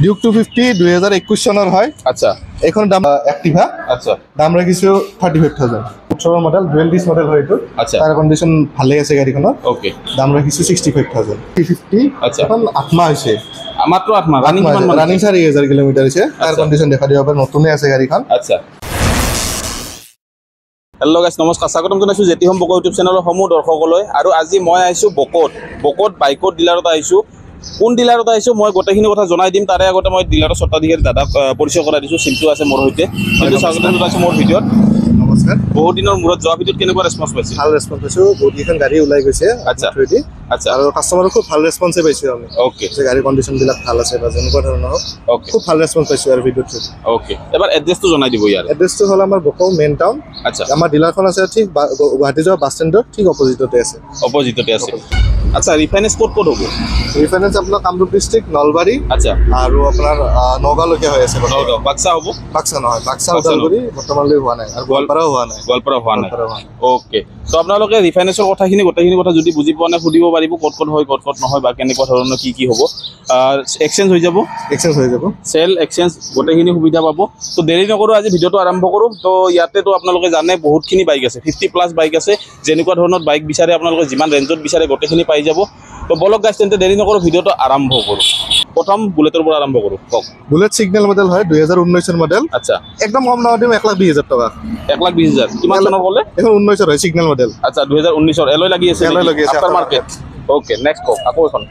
Duke 250 2021 চনৰ হয়। আচ্ছা এখন দাম এক্টিভা। আচ্ছা দাম ৰাখিছো 35000 18 মডেল ডুৱেল ডিস মডেল হয় এইটো। আচ্ছা তাৰ কন্ডিশন ভালে আছে গাড়ীখনৰ। ওকে দাম ৰাখিছো 65000 350। আচ্ছা এখন 8 মাহ হৈছে মাত্ৰ 8 মাহ ৰানিং কিমান মান ৰানিং 4000 কিলোমিটাৰ হৈছে। তাৰ কন্ডিশন দেখা দিব পাৰে নতুনে আছে গাড়ীখন। আচ্ছা হেল্ল' গাইছ নমস্কাৰ স্বাগতম জনাইছোঁ জেটি হোম বক ইউটিউব চেনেলৰ সমূহ দৰ্শকলৈ। আৰু আজি মই আহিছোঁ বকত বাইকৰ ডিলাৰত আহিছোঁ। কোন ডিলাৰত আহিছোঁ মই গোটেইখিনি কথা জনাই দিম। তাৰে আগতে মই ডিলাৰৰ স্বত্বাধিকাৰী দাদাক পৰিচয় কৰাই দিছোঁ। চিন্তু আছে মোৰ সৈতে। কিন্তু স্বাগতম জনাইছোঁ মোৰ ভিডিঅ'ত। নমস্কাৰ। বহুত দিনৰ মূৰত যোৱা ভিডিঅ'ত কেনেকুৱা ৰেছপন্স পাইছে? ভাল ৰেছপন্স পাইছোঁ। বহুতকেইখন গাড়ী ওলাই গৈছে। আচ্ছা আচ্ছা আৰু কাষ্টমাৰৰ খুব ভাল ৰেছপন্সে পাইছোঁ আমি। ওকে যে গাড়ীৰ কণ্ডিশ্যনবিলাক ভাল আছে বা যেনেকুৱা ধৰণৰ হওক ওকে খুব ভাল ৰেছপন্স পাইছোঁ আৰু ভিডিঅ'ত। ওকে এবাৰ এড্ৰেছটো জনাই দিব ইয়াৰ। এড্ৰেছটো হ'ল আমাৰ বকৌ মেইন টাউন। আচ্ছা আমাৰ ডিলাৰখন আছে ঠিক গুৱাহাটী যোৱা বাছ ষ্টেণ্ডৰ ঠিক অপজিটতে আছে। অপজিটতে আছে। আচ্ছা ৰিফাইনেন্স ক'ত হ'ব? ৰিফাইনেন্স আপোনাৰ কামৰূপ ডিষ্ট্ৰিক্ট নলবাৰী আচ্ছা আৰু আপোনাৰ নগাঁওলৈকে হৈ আছে। নগাঁও বাক্সা হ'ব? বাক্সা নহয়, বাক্সা ওদালগুৰি বৰ্তমানলৈ হোৱা নাই আৰু গোৱালপাৰাও হোৱা নাই। গোৱালপাৰা হোৱা নাই। ওকে তো আপোনালোকে ৰিফাইনেন্সৰ কথাখিনি গোটেইখিনি কথা যদি বুজি পোৱা নাই সুধিব পাৰিব ক'ত ক'ত হয় ক'ত ক'ত নহয় বা কেনেকুৱা ধৰণৰ কি হ'ব। এক্সচেঞ্জ হৈ যাব, এক্সচেঞ্জ হৈ যাব, চেল এক্সচেঞ্জ গোটেইখিনি সুবিধা পাব। তো দেৰি নকৰোঁ আজি ভিডিঅ'টো আৰম্ভ কৰোঁ। তো ইয়াতেতো আপোনালোকে জানে বহুতখিনি বাইক আছে, 50+ বাইক আছে। যেনেকুৱা ধৰণৰ বাইক বিচাৰে আপোনালোকে যিমান ৰেঞ্জত বিচাৰে গোটেইখিনি পাই যাব। তো বলক গাইছ তেন্তে দেৰি নকৰোঁ ভিডিঅ'টো আৰম্ভ কৰোঁ। প্ৰথম বুলেটৰ পৰা আৰম্ভ কৰোঁ। কওক। বুলেট চিগনেল মডেল হয় 2019 মডেল। আচ্ছা একদম কম দামত দিম 1,20,000 টকা। 1,20,000 কিমান চনৰ ক'লে? এখন 19 হয় চিগনেল মডেল। আচ্ছা 2019 এলয় লাগি আছে, এলয় লাগি আছে আফটাৰ মাৰ্কেট। ওকে নেক্সট কওক। আকৌ এখন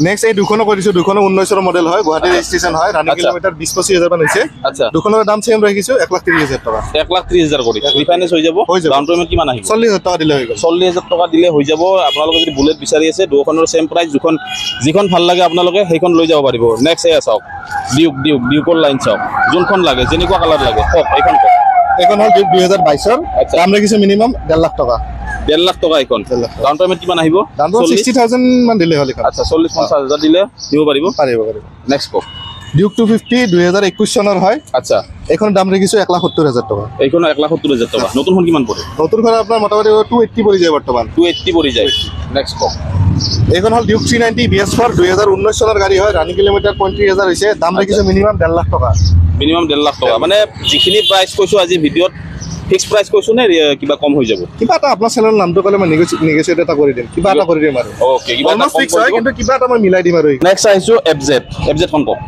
নেক্সট এই দুখনো কৈ দিছোঁ। দুখনো 19 মডেল হয়, গুৱাহাটী ৰেজিষ্ট্ৰেশ্যন হয়। ৰানিং কিলোমিটাৰ 20-25,000 মান হৈছে। আচ্ছা দুখনৰ দাম চেম ৰাখিছোঁ 1,30,000 টকা। 1,30,000 কৰি ৰিফাইনেন্স হৈ যাব। ডাউন পেমেণ্ট কিমান আহিব? 40,000 টকা দিলে হৈ গ'ল। 40,000 টকা দিলে হৈ যাব। আপোনালোকে যদি বুলেট বিচাৰি আছে দুখনৰ চেম প্ৰাইচ, যিখন ভাল লাগে আপোনালোকে সেইখন লৈ যাব পাৰিব। নেক্সট এয়া চাওক ডিউকৰ লাইন চাওক, যোনখন লাগে যেনেকুৱা কালাৰ লাগে কওক। এইখন কওক। এইখন হ'ল ডিউক 2022। দাম ৰাখিছোঁ মিনিমাম 1.5 লাখ টকা। 1.5 লাখ টকা এইখন। ডাউন পেমেণ্ট কিমান আহিব? দামটো 60,000 মান দিলে হ'ল। আচ্ছা 40-50,000 দিলে দিব পাৰিব। নেক্সট কওক। ডিউক 250 2021 চনৰ হয়। আচ্ছা এইখন দাম ৰাখিছোঁ 1,70,000 টকা। এইখন 1,70,000 টকা। নতুনখন কিমান পৰে? নতুনখন আপোনাৰ মোটামুটি 280 পৰি যায় বৰ্তমান। 280 পৰি যায়। নেক্সট কওক। এইখন হ'ল ডিউক 390 BS4 2019 চনৰ গাড়ী হয়। ৰানিং কিলোমিটাৰ 35,000 হৈছে। দাম ৰাখিছোঁ মিনিমাম 1.5 লাখ টকা। মিনিমাম 1.5 লাখ টকা। মানে যিখিনি প্ৰাইচ কৈছোঁ আজি ভিডিঅ'ত ফিক্স প্ৰাইচ কৈছোঁ নে কিবা কম হৈ যাব? কিবা এটা আপোনাৰ চেনেলৰ নামটো ক'লে মই নেগোচিয়েট এটা কৰি দিম, কিবা এটা কৰি দিম আৰু। ওকে কিবা এটা ফিক্স হয় কিন্তু কিবা এটা মই মিলাই দিম আৰু। নেক্সট আহিছোঁ এফজেডখন কওক।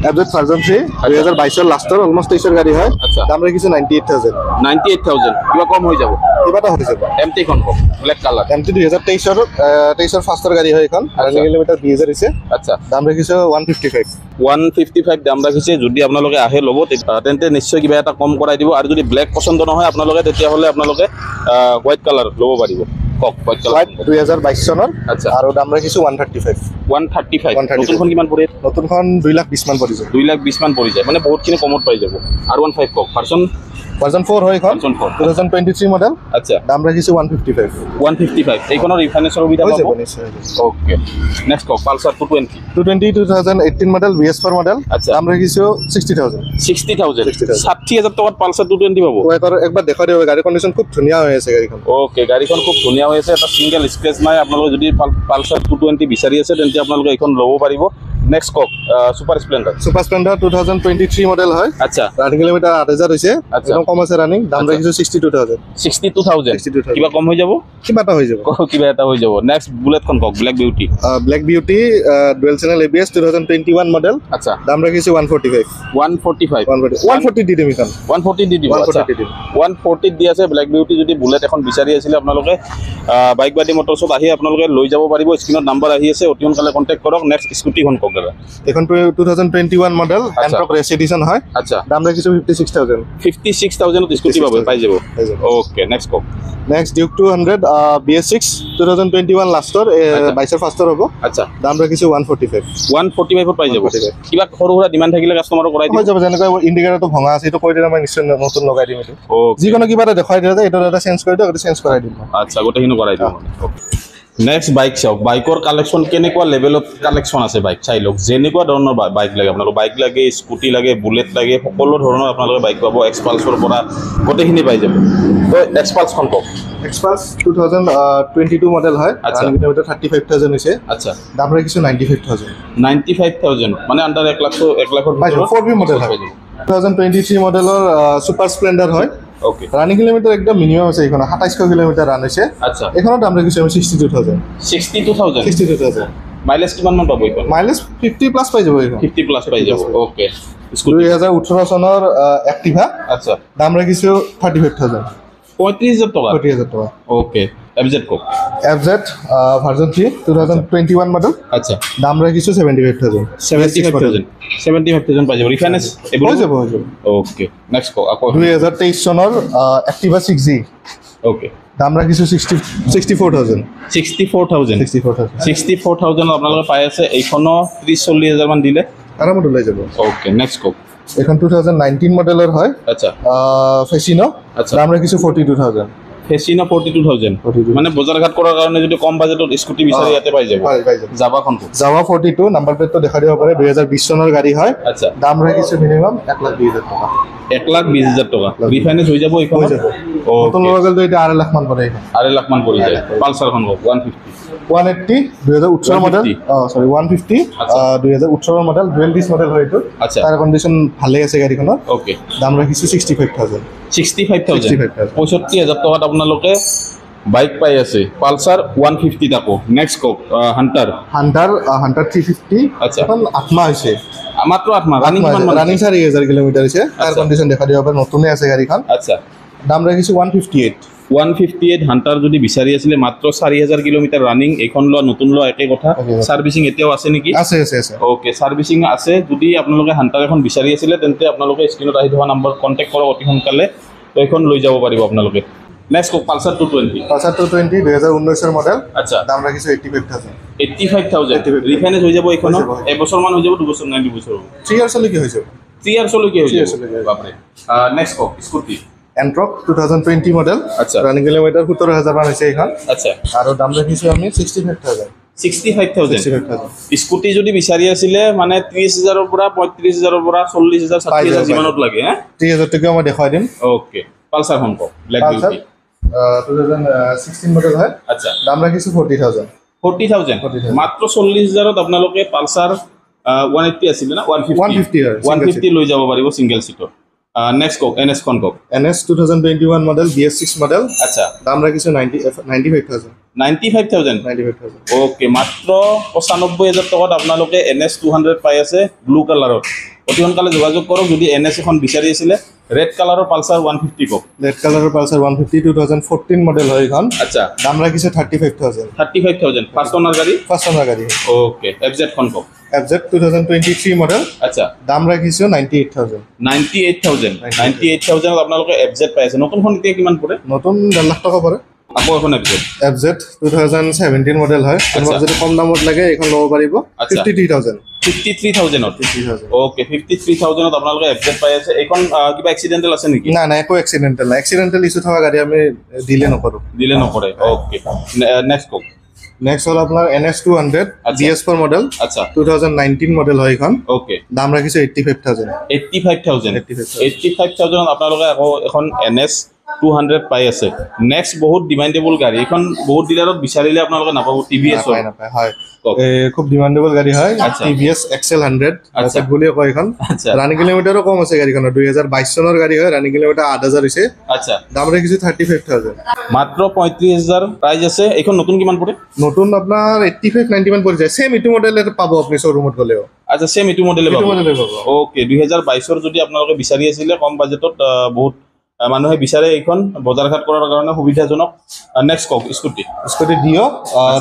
এফজেড ভাৰ্জন 3 2022 লাষ্টৰ অলমষ্ট 23 গাড়ী হয়। আচ্ছা দাম ৰাখিছোঁ 98,000। 98,000 কিবা কম হৈ যাব? কিবা এটা হৈ যাব। এমটিখন কওক। Black colour. এমটি 2023 ফাৰ্ষ্টৰ গাড়ী হয় এইখন। ৰানিং কিলোমিটাৰ 20,000 হৈছে। আচ্ছা দাম ৰাখিছোঁ 155। 155 দাম ৰাখিছে। যদি আপোনালোকে আহে ল'ব তেন্তে নিশ্চয় কিবা এটা কম কৰাই দিব। আৰু যদি ব্লেক পচন্দ নহয় আপোনালোকে তেতিয়াহ'লে আপোনালোকে হোৱাইট কালাৰ ল'ব পাৰিব। কওক। হোৱাইট কালাৰ 2022 চনৰ। আচ্ছা আৰু দাম ৰাখিছোঁ 135। 135 নতুনখন কিমান পৰে? নতুনখন 2,20,000 মান পৰিছে। 2,20,000 মান পৰি যায়, মানে বহুতখিনি কমত পাই যাব। আৰু 15 কওক। ভাৰ্জন 4 হয় এইখন। Version 4 2023 model. আচ্ছা দাম ৰাখিছোঁ 155। 155 এইখনৰ ৰিফাইনেন্সৰ সুবিধা পাব। নিশ্চয়। ওকে নেক্সট কওক। Pulsar 220 2018 model BS4 model. আচ্ছা দাম ৰাখিছোঁ 60,000। 60,000 60,000 টকাত পালচাৰ 220 পাব। একবাৰ দেখাই দিব। গাড়ীৰ কণ্ডিশ্যন খুব ধুনীয়া হৈ আছে গাড়ীখন। ওকে গাড়ীখন খুব ধুনীয়া হৈ আছে। এটা ছিংগল স্ক্ৰেচ নাই। আপোনালোকে যদি পালচাৰ 220 বিচাৰি আছে তেন্তে আপোনালোকে এইখন ল'ব পাৰিব। নেক্সট কওক। সুপাৰ স্প্লেণ্ডাৰ 2023 মডেল হয়। আচ্ছা ৰানিং কিলোমিটাৰ 8,000 হৈছে। আচ্ছা কম আছে ৰানিং। দাম ৰাখিছোঁ 62,000। 62,000 কিবা কম হৈ যাব? কিবা এটা হৈ যাব। কিবা এটা হৈ যাব। নেক্সট বুলেটখন কওক। Black beauty dual channel ABS 2021 model. আচ্ছা দাম ৰাখিছোঁ 145। 140 দি দিম এইখন। 140 দি দিব। আচ্ছা 140 দি আছে। ব্লেক বিউটি যদি বুলেট এখন বিচাৰি আছিলে আপোনালোকে বাইক বাডি মটৰছত আহি আপোনালোকে লৈ যাব পাৰিব। স্ক্ৰীনত নাম্বাৰ আহি আছে, অতি সোনকালে কণ্টেক্ট কৰক। নেক্সট স্কুটিখন কওক দাদা। এখন 2021 মডেল এণ্ট্ৰক ৰেচ এডিশ্যন হয়। আচ্ছা দাম ৰাখিছোঁ 56,000। 56,000 স্কুটি পাই যাব। ওকে নেক্সট কওক। নেক্সট ডিউক 200 BS6 2021 লাষ্টৰ 22 ফাৰ্ষ্টৰ হ'ব। আচ্ছা দাম ৰাখিছোঁ 145। 145 পাই যাব। কিবা সৰু সুৰা ডিমাণ্ড থাকিলে কাষ্টমাৰক কৰাই দিব। হৈ যাব। যেনেকৈ ইণ্ডিকেটৰটো ভঙা আছে, এইটো কৈ দিলে মই নিশ্চয় নতুন লগাই দিম। এইটো যিকোনো কিবা এটা দেখুৱাই দিলে এইটো এটা চেঞ্জ কৰি দিয়ক, এইটো চেঞ্জ কৰাই দিম। আচ্ছা গোটেইখিনি কৰাই দিম। নেক্সট বাইক চাওক বাইকৰ কালেকশ্যন কেনেকুৱা লেভেলত কালেকশ্যন আছে বাইক চাই লওক যেনেকুৱা ধৰণৰ বাইক লাগে আপোনালোক বাইক লাগে স্কুটি লাগে বুলেট লাগে সকলো ধৰণৰ আপোনালোকে বাইক পাব এক্সপালছৰ পৰা গোটেইখিনি পাই যাব তো এক্সপালছখন কওক এক্সপালছ 2022 মডেল হয় আচ্ছা। ৰানিং কিলোমিটাৰ 35000 হৈছে আচ্ছা দাম ৰাখিছো 95000 95,000 মানে আণ্ডাৰ 1 লাখৰ পাইছো ভিতৰত 4B মডেল হয় 2023 মডেলৰ সুপাৰ স্প্লেণ্ডাৰ হয় ওকে ৰানিং কিলোমিটাৰ একদম মিনিমাম আছে এইখন 2700 কিলোমিটাৰ ৰান হৈছে আচ্ছা এইখনৰ দাম ৰাখিছো আমি 62000 62,000 মাইলেজ কিমান মান পাব এইখন মাইলেজ 50 প্লাছ পাই যাব এইখন 50 প্লাছ পাই যাব ওকে স্কুটি 2018 চনৰ এক্টিভা আচ্ছা দাম ৰাখিছো 35000 35,000 টকা 30000 টকা ওকে এফজেড কক এফজেড ভাৰ্জন 3 2021 মডেল আচ্ছা দাম ৰাখিছো 75000 75,000 পাই যাব ৰিফাইনেন্স হৈ যাব ওকে নেক্সট কক আকৌ 2023 চনৰ এক্টিভা 6G ওকে দাম ৰাখিছো 64000 64,000 আপোনালোকে পাই আছে এইখনো 30-40,000 মান দিলে আৰামত ওলাই যাব ওকে নেক্সট কক এখন 2019 মডেলৰ হয় আচ্ছা ফেচিনো আচ্ছা দাম ৰাখিছো 42000 ফেচিনো 42,000 মানে বজাৰ ঘাট কৰাৰ কাৰণে যদি কম বাজেটত স্কুটি বিচাৰি ইয়াতে পাই যাব পাই যাব জাভাখন কক জাভা 42 নাম্বাৰ প্লেটটো দেখা দিব পাৰে 2020 চনৰ গাড়ী হয় আচ্ছা দাম ৰাখিছো মিনিমাম 1,20,000 টকা 1,20,000 টকা ৰিফাইনেন্স হৈ যাব এইখন হৈ যাব নতুন ওকে লগেলটো এতিয়া 2.5 লাখ মান পৰে এইখন 2.5 লাখ মান পৰি যায় পালসাৰখন কক 180 2018 মডেল 150 সৰি 150 আচ্ছা। 2018 মডেল ডুৱেল ডিছ মডেল হয় এইটো আচ্ছা তাৰ কণ্ডিশ্যন ভালে আছে গাড়ীখনৰ ওকে দাম ৰাখিছো 65000 65,000 65,000 65,000 টকাত আপোনালোকে বাইক পাই আছে পালসাৰ 150 তাকো নেক্সট কক হান্টাৰ হান্টাৰ 350 আচ্ছা। এখন 8 মাহ হৈছে মাত্ৰ 8 মাহ ৰানিং কিমান মান ৰানিং 4000 কিলোমিটাৰ হৈছে তাৰ আচ্ছা। কণ্ডিশ্যন দেখা দিব পাৰে নতুনে আছে গাড়ীখন আচ্ছা দাম ৰাখিছো 158 হান্টাৰ যদি বিচাৰি আছিলে মাত্ৰ 4,000 কিলোমিটাৰ ৰানিং এইখন লোৱা নতুন লোৱা একে কথা একে কথা। সাৰ্ভিসিং এতিয়াও আছে নেকি আছে আছে আছে ওকে সাৰ্ভিসিং আছে যদি আপোনালোকে হান্টাৰ এখন বিচাৰি আছিলে তেন্তে আপোনালোকে স্ক্ৰিনত আহি থকা নম্বৰ কণ্টেক্ট কৰক অতি সোনকালে তো এইখন লৈ যাব পাৰিব আপোনালোকে নেক্সট কক পালসাৰ 220 পালসাৰ 220 2019 ৰ মডেল আচ্ছা দাম ৰাখিছো 85000 85,000 ৰিফাইনেন্স হৈ যাব এইখন হৈ যাব। এবছৰ মান হৈ যাব 2 বছৰ নাই 2 বছৰ 3 ইয়াৰ্ছ লৈকে হৈ যাব 3 ইয়াৰ্ছলৈকে হৈ 3 যাব ইয়াৰ্ছলৈকে হৈ যাব। বাপৰে নেক্সট কক স্কুটি এন্ট্ৰক 2020 মডেল আচ্ছা। ৰানিং কিলোমিটাৰ 17000 মান হৈছে এইখন আচ্ছা আৰু দাম ৰাখিছো আমি 65000 65,000 স্কুটি যদি বিচাৰি আছিলে মানে 30,000 ৰ পৰা 35,000 ৰ পৰা 40,000 পাই 60,000 যাব, যিমানত লাগে হা 3000 টকা মই দেখাই দিম ওকে পালসাৰখন কক ব্লেক পালসাৰ বিউটি 2016 মডেল হয় আচ্ছা দাম ৰাখিছো 40000 40,000 40,000 মাত্ৰ 40,000ত আপোনালোকে পালসাৰ 180 আছিল না 150 হয়, 150 লৈ যাব পাৰিব সিঙ্গেল সিটৰ নেক্সট কক NS খন কক NS 2021 মডেল BS6 মডেল আচ্ছা দাম ৰাখিছো 95000 95,000 ওকে মাত্ৰ 95,000 টকাত আপোনালোকে NS 200 পাই আছে ব্লু কালাৰত অতি সোনকালে যোগাযোগ কৰক যদি NS এখন বিচাৰি আছিলে ৰেড কালাৰৰ পালসাৰ 150 কক ৰেড কালাৰৰ পালসাৰ 150 2014 মডেল হয় এইখন আচ্ছা দাম ৰাখিছো 35000 35,000 ফাৰ্ষ্ট ওনাৰ গাড়ী ফাৰ্ষ্ট ওনাৰ গাড়ী ওকে FZ খন কক FZ 2023 মডেল আচ্ছা দাম ৰাখিছো 98000 98,000 আপোনালোকে FZ পাই আছে নতুনখন এতিয়া কিমান পৰে নতুন 1.5 লাখ টকা পৰে আকৌ এখন FZ FZ 2017 মডেল হয় তোমাক যদি কম দামত লাগে এইখন ল'ব পাৰিব আচ্ছা। 53000 53,000 ওকে 53,000 আপোনালোকে FZ পাই আছে এইখন কিবা এক্সিডেন্টাল আছে নেকি না না একো এক্সিডেন্টাল নাই এক্সিডেন্টাল ইছ্যু থকা গাড়ী আমি দিলে নকৰো দিলে নকৰে ওকে নেক্সট কক নেক্সট হ'ল আপোনাৰ NS 200 আচ্ছা। BS4 মডেল আচ্ছা 2019 মডেল হয় এইখন ওকে দাম ৰাখিছো 85000 85,000 আপোনালোকে আকৌ এখন NS 200 পাই আছে নেক্সট বহুত ডিমান্ডেবল গাড়ী এখন বহুত ডিলাৰত বিচাৰিলে আপোনালোকে নাপাব TVS নাপায় নাপায় হয় কওক। খুব ডিমান্ডেবল গাড়ী হয় আচ্ছা। TVS XL 100 আচ্ছা। বুলি কয় এইখন আচ্ছা ৰানিং কিলোমিটাৰো কম আছে গাড়ীখনৰ 2022 চনৰ গাড়ী হয় ৰানিং কিলোমিটাৰ 8000 হৈছে আচ্ছা দাম ৰাখিছো 35000 মাত্ৰ 35,000 প্ৰাইস আছে এইখন নতুন কিমান পৰে নতুন আপোনাৰ 85 90 মান পৰি যায় সেম ইটো মডেল পাব আপুনি শ্বৰুমত গলেও আচ্ছা সেম ইটো মডেলে ইটো পাব মডেলে পাব ওকে 2022 ৰ যদি আপোনালোকে বিচাৰি আছিলে কম বাজেটত বহুত মানুহে বিচাৰে এইখন বজাৰ ঘাট কৰাৰ কাৰণে সুবিধাজনক নেক্সট কক স্কুটি স্কুটি ডিও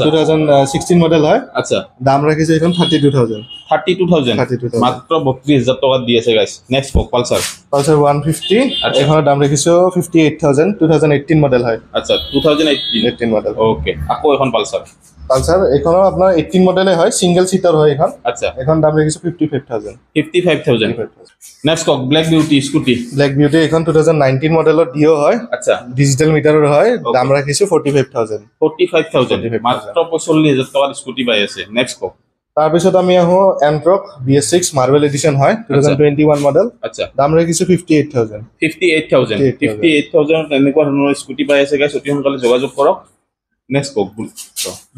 2016 মডেল হয় আচ্ছা দাম ৰাখিছে এইখন 32000 32,000 মাত্ৰ 32,000 টকাত দি আছে গাইস নেক্সট কক পালসাৰ পালসাৰ 150 আচ্ছা। এইখনৰ দাম ৰাখিছো 58000 2018 মডেল হয় আচ্ছা 2018 18 মডেল ওকে আকৌ এখন পালসাৰ পালসার এখনো আপনার 18 মডেলে হয়, সিঙ্গেল সিটার হয় এখন। আচ্ছা এখন দাম রেখেছে 55,000। 55,000 নেক্সট কক black beauty scooty black beauty এখন 2019 মডেলৰ ডিও হয়, আচ্ছা ডিজিটাল মিটাৰৰ হয়, দাম ৰাখিছো 45,000। 45,000 মাত্ৰ 45,000 টকাৰ স্কুটি পাই আছে নেক্সট কক তাৰপিছত আমি আহো এন্ট্ৰক BS6 মাৰ্বেল এডিশন হয় 2021 মডেল, আচ্ছা দাম ৰাখিছো 58,000। 58,000 এনেকুৱা ধৰণৰ স্কুটি পাই আছে গাইছ অতি সোনকালে যোগাযোগ কৰক নেক্সট কক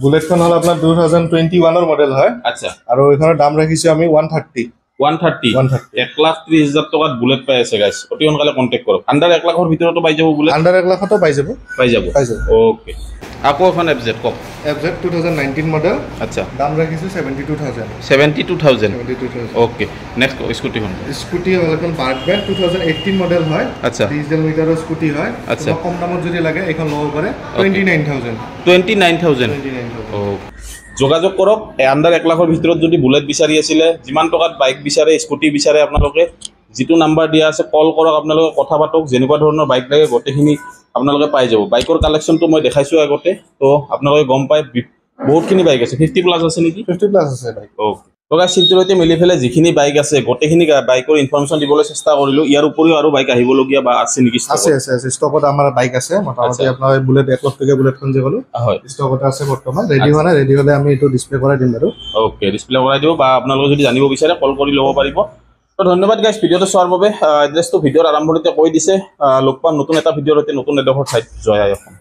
বুলেটখন হল আপোনাৰ 2021 মডেল হয়, আচ্ছা আৰু এইখনৰ দাম ৰাখিছো আমি 130। 130 1,30,000 টকাত বুলেট পাই আছে গাইছ অতি সোনকালে কন্টেক্ট কৰক আন্ডাৰ 1 লাখৰ ভিতৰতো পাই যাব বুলেট আন্ডাৰ 1 লাখতো পাই যাব ওকে আকৌ এখন FZ কক FZ 2019 মডেল, আচ্ছা দাম ৰাখিছো 72,000। 72,000 ওকে নেক্সট স্কুটিখন স্কুটি হল এখন বাৰ্গম্যান 2018 মডেল হয়, আচ্ছা ডিজিটাল মিটাৰৰ স্কুটি হয়, আচ্ছা কম দামত যদি লাগে এখন ল'ব পাৰে 29,000। 29,000 যোগাযোগ কৰক আন্ডাৰ 1 লাখৰ ভিতৰত যদি বুলেট বিচাৰি আছিলে যিমান টকাত বাইক বিচাৰে স্কুটি বিচাৰে আপোনালোকে যিটো নাম্বাৰ দিয়া আছে কল কৰক আপোনালোকে কথা পাতক যেনেকুৱা ধৰণৰ বাইক লাগে গোটেইখিনি আপোনালোকে পাই যাব বাইকৰ কালেকশ্যনটো মই দেখাইছো আগতে তো আপোনালোকে গম পাই বহুতখিনি বাইক আছে 50 প্লাস আছে নেকি 50 প্লাস আছে বাইক ওকে তো গাইস চিন্তিলতে মিলি ফেলে যিখিনি বাইক আছে গোটেইখিনি বাইকৰ ইনফৰমেশন দিবলৈ চেষ্টা কৰিলো ইয়াৰ উপৰিও আৰু বাইক আহিবলগীয়া বা আছে নেকি আছে ষ্টকত আমাৰ বাইক আছে মোটামুটি আপোনাৰ বুলেট 1 লাখ টকা বুলেটখন যে গলো হয় ষ্টকত আছে বৰ্তমান ৰেডি হোৱা নাই ৰেডি হলে আমি এটো ডিসপ্লে কৰাই দিম বাৰু ওকে ডিসপ্লে কৰাই দিব বা আপোনালোকে যদি জানিব বিচাৰে কল কৰি ল'ব পাৰিব তো ধন্যবাদ গাইস ভিডিওটো চোৱাৰ বাবে এড্ৰেছটো ভিডিওৰ আৰম্ভণিতে কৈ দিছে লগ পাম নতুন এটা ভিডিওৰ সৈতে নতুন এডোখৰ ঠাইত জয় আই অসম।